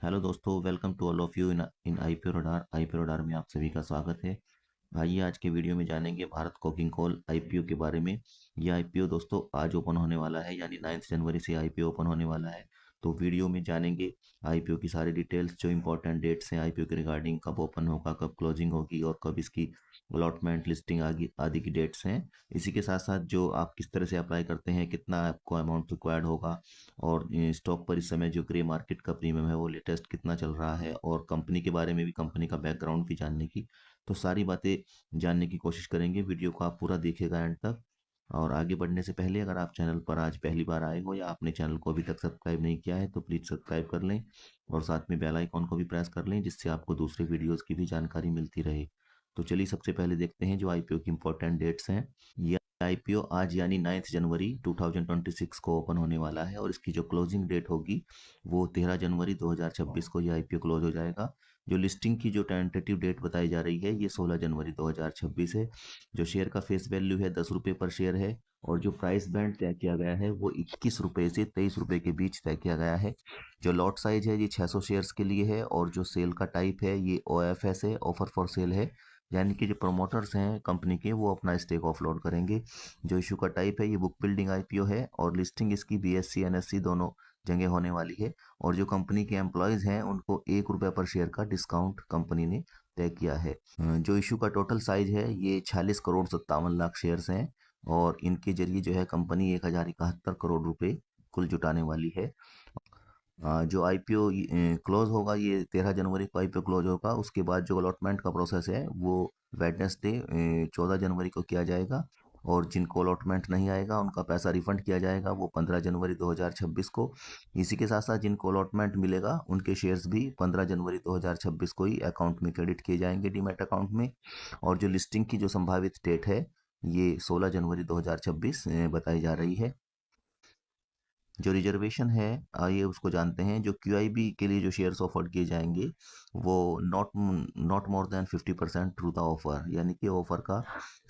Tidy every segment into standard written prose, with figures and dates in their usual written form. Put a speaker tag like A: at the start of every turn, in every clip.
A: Hello दोस्तों, welcome to all of you in IPO radar. IPO radar में आप सभी का स्वागत है। आइए आज के वीडियो में जानेंगे भारत कोकिंग कोल आईपीओ के बारे में। यह आईपीओ दोस्तों आज ओपन होने वाला है, यानी 9 जनवरी से आईपीओ ओपन होने वाला है। तो वीडियो में जानेंगे आईपीओ की सारी डिटेल्स, जो इंपॉर्टेंट डेट्स हैं आईपीओ के रिगार्डिंग, कब ओपन होगा, कब क्लोजिंग होगी और कब इसकी अलॉटमेंट लिस्टिंग आदि आदि की डेट्स हैं। इसी के साथ साथ जो आप किस तरह से अप्लाई करते हैं, कितना आपको अमाउंट रिक्वायर्ड होगा, और स्टॉक पर इस समय जो ग्रे मार्केट का प्रीमियम है वो लेटेस्ट कितना चल रहा है, और कंपनी के बारे में भी, कंपनी का बैकग्राउंड भी जानने की, तो सारी बातें जानने की कोशिश करेंगे। वीडियो को आप पूरा देखिएगा एंड तक। और आगे बढ़ने से पहले अगर आप चैनल पर आज पहली बार आए हो या आपने चैनल को अभी तक सब्सक्राइब नहीं किया है तो प्लीज़ सब्सक्राइब कर लें और साथ में बेल आइकॉन को भी प्रेस कर लें, जिससे आपको दूसरे वीडियोज़ की भी जानकारी मिलती रहे। तो चलिए सबसे पहले देखते हैं जो आईपीओ की इम्पोर्टेंट डेट्स हैं। ये आईपीओ आज यानी 9 जनवरी 2026 को ओपन होने वाला है, और इसकी जो क्लोजिंग डेट होगी वो 13 जनवरी 2026 को ये आईपीओ क्लोज हो जाएगा। जो लिस्टिंग की जो टेंटेटिव डेट बताई जा रही है ये 16 जनवरी 2026 है। जो शेयर का फेस वैल्यू है 10 रुपये पर शेयर है, और जो प्राइस बैंड तय किया गया है वो 21 रुपये से 23 रुपये के बीच तय किया गया है। जो लॉट साइज है ये 600 शेयर्स के लिए है, और जो सेल का टाइप है ये ओएफएस है, ऑफर फॉर सेल है, यानी कि जो प्रमोटर्स हैं कंपनी के वो अपना स्टेक ऑफलोड करेंगे। जो इशू का टाइप है ये बुक बिल्डिंग आईपीओ है, और लिस्टिंग इसकी बीएससी एनएससी दोनों जगह होने वाली है। और जो कंपनी के एम्प्लॉयज़ हैं उनको 1 रुपये पर शेयर का डिस्काउंट कंपनी ने तय किया है। जो इशू का टोटल साइज है ये 46 करोड़ 57 लाख शेयर्स हैं, और इनके जरिए जो है कंपनी 1071 करोड़ रुपए कुल जुटाने वाली है। जो आईपीओ क्लोज होगा ये 13 जनवरी को आईपीओ क्लोज होगा। उसके बाद जो अलॉटमेंट का प्रोसेस है वो वेडनेसडे 14 जनवरी को किया जाएगा, और जिनको अलॉटमेंट नहीं आएगा उनका पैसा रिफंड किया जाएगा वो 15 जनवरी 2026 को। इसी के साथ साथ जिनको अलॉटमेंट मिलेगा उनके शेयर्स भी 15 जनवरी 2026 को ही अकाउंट में क्रेडिट किए जाएंगे, डीमैट अकाउंट में। और जो लिस्टिंग की जो संभावित डेट है ये 16 जनवरी 2026 बताई जा रही है। जो रिजर्वेशन है आइए उसको जानते हैं। जो क्यूआईबी के लिए जो शेयर्स ऑफर किए जाएंगे वो not not more than 50% through the offer, यानी कि ऑफर का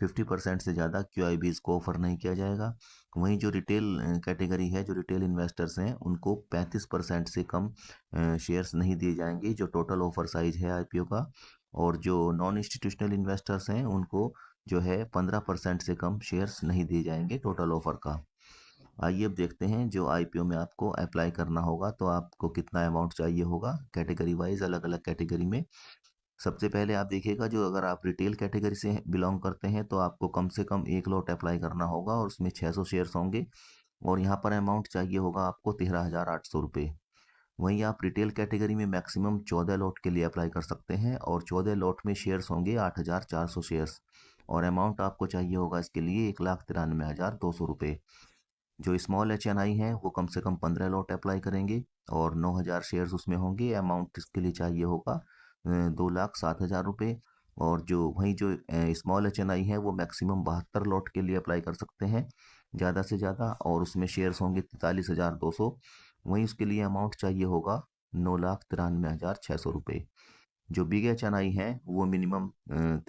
A: 50% से ज़्यादा क्यूआईबीज को ऑफर नहीं किया जाएगा। वहीं जो रिटेल कैटेगरी है, जो रिटेल इन्वेस्टर्स हैं उनको 35% से कम शेयर्स नहीं दिए जाएंगे जो टोटल ऑफर साइज है आईपीओ का। और जो नॉन इंस्टीट्यूशनल इन्वेस्टर्स हैं उनको जो है 15% से कम शेयर्स नहीं दिए जाएंगे टोटल ऑफर का। आइए अब देखते हैं जो आईपीओ में आपको अप्लाई करना होगा तो आपको कितना अमाउंट चाहिए होगा कैटेगरी वाइज, अलग अलग कैटेगरी में। सबसे पहले आप देखिएगा, जो अगर आप रिटेल कैटेगरी से बिलोंग करते हैं तो आपको कम से कम एक लॉट अप्लाई करना होगा, और उसमें 600 शेयर्स होंगे, और यहाँ पर अमाउंट चाहिए होगा आपको 13,800 रुपये। वहीं आप रिटेल कैटेगरी में मैक्सिमम 14 लॉट के लिए अप्लाई कर सकते हैं, और 14 लॉट में शेयर्स होंगे 8,400 शेयर्स, और अमाउंट आपको चाहिए होगा इसके लिए 1,93,200 रुपये। जो स्मॉल एच एन आई हैं वो कम से कम 15 लॉट अप्लाई करेंगे, और 9,000 शेयर्स उसमें होंगे। अमाउंट इसके लिए चाहिए होगा 2,07,000 रुपये। और जो वहीं जो स्मॉल एच एन आई है वो मैक्सिमम 72 लॉट के लिए अप्लाई कर सकते हैं ज़्यादा से ज़्यादा, और उसमें शेयर्स होंगे 43,200। वहीं उसके लिए अमाउंट चाहिए होगा 9,93,600 रुपये। जो बिग एच एन आई हैं वो मिनिमम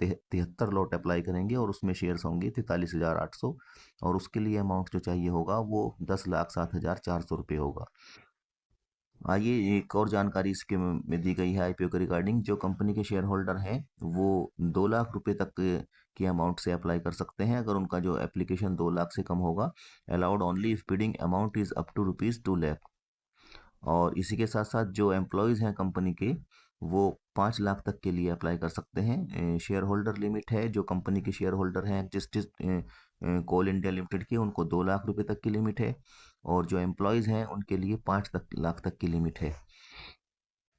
A: 73 लॉट अप्लाई करेंगे, और उसमें शेयर्स होंगे 43,800, और उसके लिए अमाउंट जो चाहिए होगा वो 10,07,400 रुपये होगा। आइए एक और जानकारी इसके में दी गई है आईपीओ के रिगार्डिंग। जो कंपनी के शेयर होल्डर हैं वो 2 लाख रुपए तक की अमाउंट से अप्लाई कर सकते हैं, अगर उनका जो एप्लीकेशन 2 लाख से कम होगा। Allowed only if bidding amount is up to ₹2 lakh. और इसी के साथ साथ जो एम्प्लॉयज़ हैं कंपनी के वो 5 लाख तक के लिए अप्लाई कर सकते हैं। शेयर होल्डर लिमिट है, जो कंपनी के शेयर होल्डर हैं एग्जिस्टिस कोल इंडिया लिमिटेड के, उनको 2 लाख रुपए तक की लिमिट है, और जो एम्प्लॉयज़ हैं उनके लिए 5 लाख तक की लिमिट है।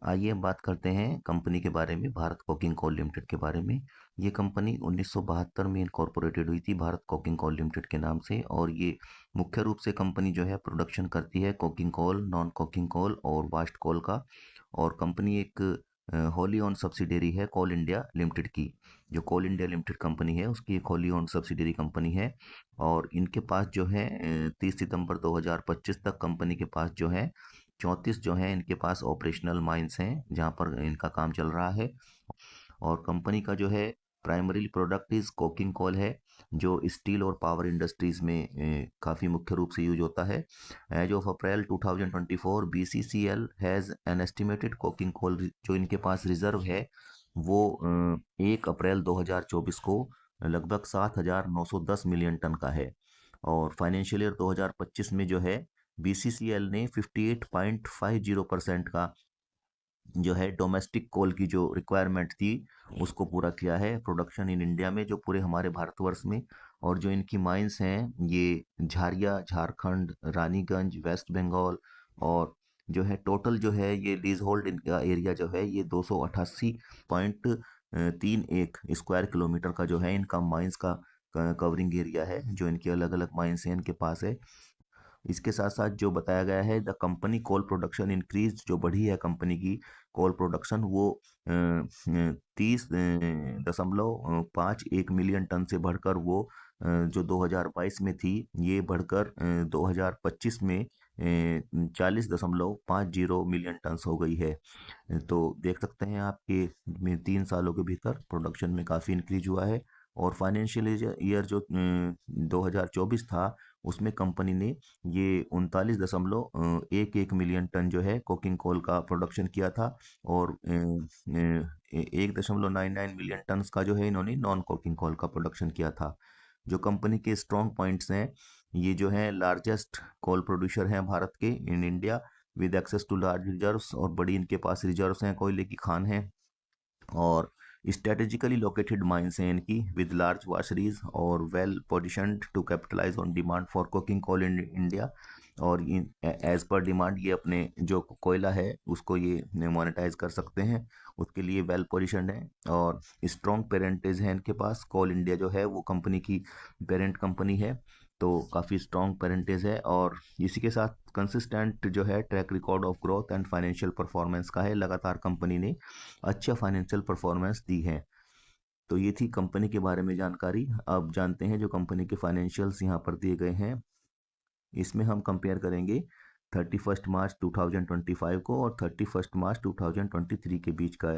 A: आइए अब बात करते हैं कंपनी के बारे में, भारत कोकिंग कोल लिमिटेड के बारे में। ये कंपनी 1972 में इनकॉर्पोरेटेड हुई थी भारत कोकिंग कोल लिमिटेड के नाम से, और ये मुख्य रूप से कंपनी जो है प्रोडक्शन करती है coking coal, non coking coal और वास्ट कोल का। और कंपनी एक होली ओन सब्सिडरी है कोल इंडिया लिमिटेड की। जो कोल इंडिया लिमिटेड कंपनी है उसकी एक होली ओन सब्सिडरी कंपनी है। और इनके पास जो है 30 सितंबर 2025 तक कंपनी के पास जो है 34 जो हैं इनके पास ऑपरेशनल माइंस हैं जहाँ पर इनका काम चल रहा है। और कंपनी का जो है primary product is coking coal है, जो स्टील और पावर इंडस्ट्रीज में काफ़ी मुख्य रूप से यूज होता है। As of April 2024 BCCL has an estimated coking coal, जो इनके पास रिजर्व है वो 1 अप्रैल 2024 को लगभग 7,910 मिलियन टन का है। और फाइनेंशियल ईयर 2025 में जो है BCCL ने 58.50% का जो है डोमेस्टिक कोल की जो रिक्वायरमेंट थी उसको पूरा किया है प्रोडक्शन इन इंडिया में, जो पूरे हमारे भारतवर्ष में। और जो इनकी माइंस हैं ये झारिया झारखंड, रानीगंज वेस्ट बंगाल, और जो है टोटल जो है ये लीज होल्ड इनका एरिया जो है ये 288.31 स्क्वायर किलोमीटर का जो है इनका माइंस का कवरिंग एरिया है, जो इनकी अलग अलग माइंस हैं इनके पास है। इसके साथ साथ जो बताया गया है the company coal production increase, जो बढ़ी है कंपनी की कोल प्रोडक्शन वो 30.51 मिलियन टन से बढ़कर वो जो 2022 में थी ये बढ़कर 2025 में 40.50 मिलियन टन हो गई है। तो देख सकते हैं आपके 3 सालों के भीतर प्रोडक्शन में काफ़ी इंक्रीज हुआ है। और फाइनेंशियल ईयर जो 2024 था उसमें कंपनी ने ये 39.11 मिलियन टन जो है कोकिंग कोल का प्रोडक्शन किया था, और 1.99 मिलियन टन का जो है इन्होंने नॉन कोकिंग कोल का प्रोडक्शन किया था। जो कंपनी के स्ट्रॉन्ग पॉइंट्स हैं, ये जो है लार्जेस्ट कोल प्रोड्यूसर हैं भारत के in India with access to large reserves, और बड़ी इनके पास रिजर्व्स हैं, कोयले की खान है। और स्ट्रेटेजिकली लोकेटेड माइंस हैं इनकी विद लार्ज वाशरीज और well positioned to capitalize on demand for coking coal in India. और एज पर डिमांड ये अपने जो कोयला है उसको ये मोनेटाइज कर सकते हैं, उसके लिए वेल पोजिशनड है। और स्ट्रॉन्ग पेरेंटेज है इनके पास, कोल इंडिया जो है वो कंपनी की पेरेंट कंपनी है, तो काफ़ी स्ट्रॉन्ग पेरेंटेज है। और इसी के साथ कंसिस्टेंट जो है track record of growth and financial performance का है, लगातार कंपनी ने अच्छा फाइनेंशियल परफॉर्मेंस दी है। तो ये थी कंपनी के बारे में जानकारी। अब जानते हैं जो कंपनी के फाइनेंशियल्स यहाँ पर दिए गए हैं, इसमें हम कंपेयर करेंगे 31 मार्च 2025 को और 31 मार्च 2023 के बीच का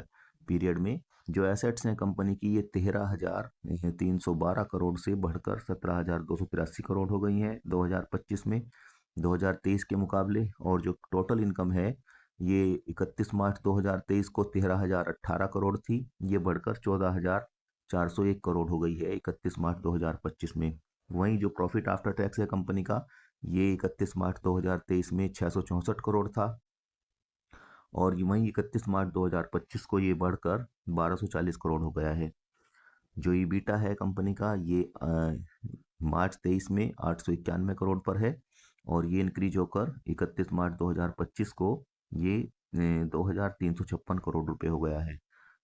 A: पीरियड में। जो एसेट्स हैं कंपनी की ये 13,312 करोड़ से बढ़कर 17,283 करोड़ हो गई हैं 2025 में 2023 के मुकाबले। और जो टोटल इनकम है ये 31 मार्च 2023 को 13,018 करोड़ थी, ये बढ़कर 14,401 करोड़ हो गई है 31 मार्च 2025 में। वहीं जो प्रॉफिट आफ्टर टैक्स है कंपनी का ये 31 मार्च 2023 में 664 करोड़ था, और वहीं 31 मार्च 2025 को ये बढ़कर 1240 करोड़ हो गया है। जो ईबीटा है कंपनी का ये मार्च 23 में 891 करोड़ पर है, और ये इंक्रीज होकर 31 मार्च 2025 को ये 2,356 करोड़ रुपए हो गया है।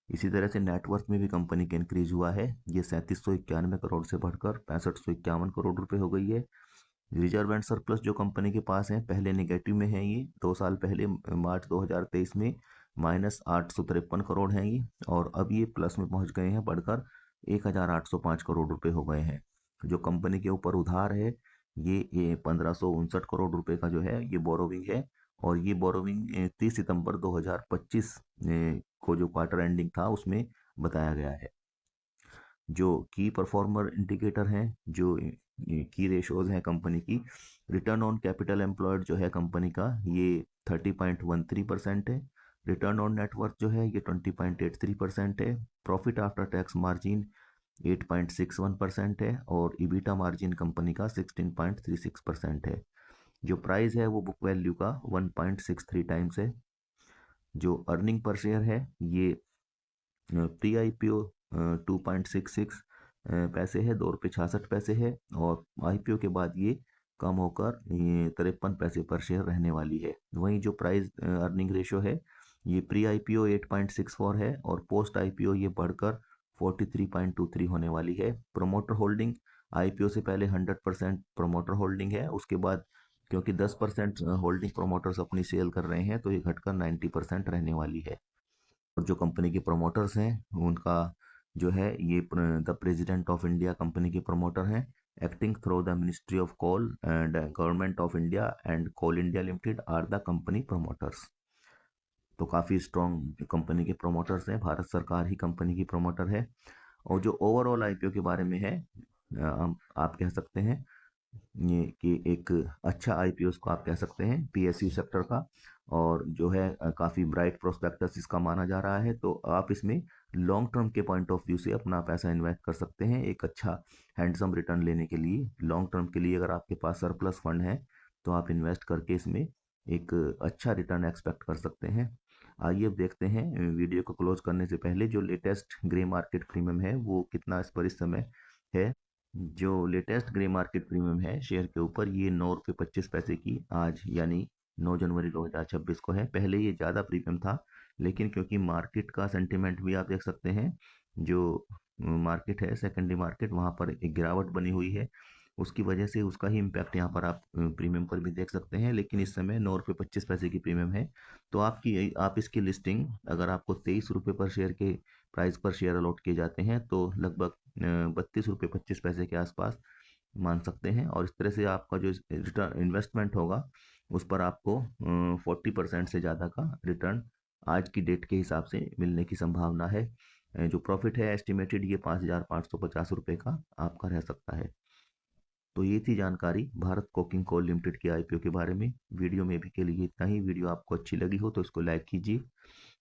A: इसी तरह से नेटवर्थ में भी कंपनी का इंक्रीज हुआ है, ये 3791 करोड़ से बढ़कर 6551 करोड़ रुपए हो गई है। रिजर्व एंड सरप्लस जो कंपनी के पास है पहले नेगेटिव में है, ये 2 साल पहले मार्च 2023 में -853 करोड़ हैं ये, और अब ये प्लस में पहुंच गए हैं बढ़कर 1,805 करोड़ रुपए हो गए हैं। जो कंपनी के ऊपर उधार है ये 1559 करोड़ रुपए का जो है ये बोरोविंग है, और ये बोरोविंग 30 सितंबर 2025 को जो क्वार्टर एंडिंग था उसमें बताया गया है। जो की परफॉर्मर इंडिकेटर हैं, जो की रेशोज हैं कंपनी की, रिटर्न ऑन कैपिटल एम्प्लॉयड जो है कंपनी का ये 30.13% है, रिटर्न ऑन नेटवर्थ जो है ये 20.83% है, प्रॉफिट आफ्टर टैक्स मार्जिन 8.61% है, और ईबीटा मार्जिन कंपनी का 16.36% है। जो प्राइस है वो बुक वैल्यू का 1.63 टाइम्स है। जो अर्निंग पर शेयर है ये प्री आईपीओ 2.66 पैसे है, 2 रुपये 66 पैसे है, और आईपीओ के बाद ये कम होकर 53 पैसे पर शेयर रहने वाली है। वहीं जो प्राइस अर्निंग रेशो है ये प्री आईपीओ 8.64 है, और पोस्ट आईपीओ ये बढ़कर 43.23 होने वाली है। प्रोमोटर होल्डिंग आईपीओ से पहले 100% प्रोमोटर होल्डिंग है, उसके बाद क्योंकि 10% होल्डिंग प्रोमोटर्स अपनी सेल कर रहे हैं तो ये घटकर 90% रहने वाली है। और जो कंपनी के प्रमोटर्स हैं उनका जो है ये the president of India company के प्रमोटर हैं, acting through the ministry of coal and government of India and coal India limited are the company promoters. तो काफ़ी स्ट्रॉन्ग कंपनी के प्रमोटर्स हैं, भारत सरकार ही कंपनी की प्रमोटर है। और जो ओवरऑल आईपीओ के बारे में है, आप कह सकते हैं ये कि एक अच्छा आईपीओ उसको आप कह सकते हैं पीएसयू सेक्टर का। और जो है काफ़ी ब्राइट प्रोस्पेक्टस इसका माना जा रहा है। तो आप इसमें लॉन्ग टर्म के पॉइंट ऑफ व्यू से अपना पैसा इन्वेस्ट कर सकते हैं एक अच्छा हैंडसम रिटर्न लेने के लिए। लॉन्ग टर्म के लिए अगर आपके पास सरप्लस फंड है तो आप इन्वेस्ट करके इसमें एक अच्छा रिटर्न एक्सपेक्ट कर सकते हैं। आइए अब देखते हैं वीडियो को क्लोज करने से पहले जो लेटेस्ट ग्रे मार्केट प्रीमियम है वो कितना इस पर इस समय है। जो लेटेस्ट ग्रे मार्केट प्रीमियम है शेयर के ऊपर, ये 9 रुपये 25 पैसे की आज यानी 9 जनवरी 2026 को है। पहले ये ज़्यादा प्रीमियम था, लेकिन क्योंकि मार्केट का सेंटिमेंट भी आप देख सकते हैं, जो मार्केट है सेकेंडरी मार्केट, वहाँ पर एक गिरावट बनी हुई है, उसकी वजह से उसका ही इम्पैक्ट यहाँ पर आप प्रीमियम पर भी देख सकते हैं। लेकिन इस समय 9 रुपये 25 पैसे की प्रीमियम है। तो आप इसकी लिस्टिंग अगर आपको 23 रुपये पर शेयर के प्राइस पर शेयर अलॉट किए जाते हैं तो लगभग 32 रुपये 25 पैसे के आसपास मान सकते हैं। और इस तरह से आपका जो रिटर्न इन्वेस्टमेंट होगा उस पर आपको 40% से ज़्यादा का रिटर्न आज की डेट के हिसाब से मिलने की संभावना है। जो प्रॉफिट है एस्टिमेटेड ये 5,550 रुपये का आपका रह सकता है। तो ये थी जानकारी भारत कोकिंग कोल लिमिटेड के आईपीओ के बारे में। वीडियो में भी के लिए इतना ही। वीडियो आपको अच्छी लगी हो तो इसको लाइक कीजिए,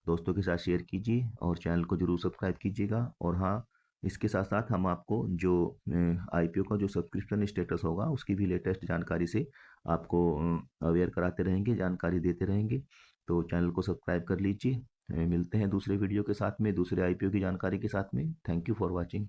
A: दोस्तों के साथ शेयर कीजिए और चैनल को जरूर सब्सक्राइब कीजिएगा। और हाँ, इसके साथ साथ हम आपको जो आईपीओ का जो सब्सक्रिप्शन स्टेटस होगा उसकी भी लेटेस्ट जानकारी से आपको अवेयर कराते रहेंगे, जानकारी देते रहेंगे। तो चैनल को सब्सक्राइब कर लीजिए। मिलते हैं दूसरे वीडियो के साथ में, दूसरे आईपीओ की जानकारी के साथ में। Thank you for watching.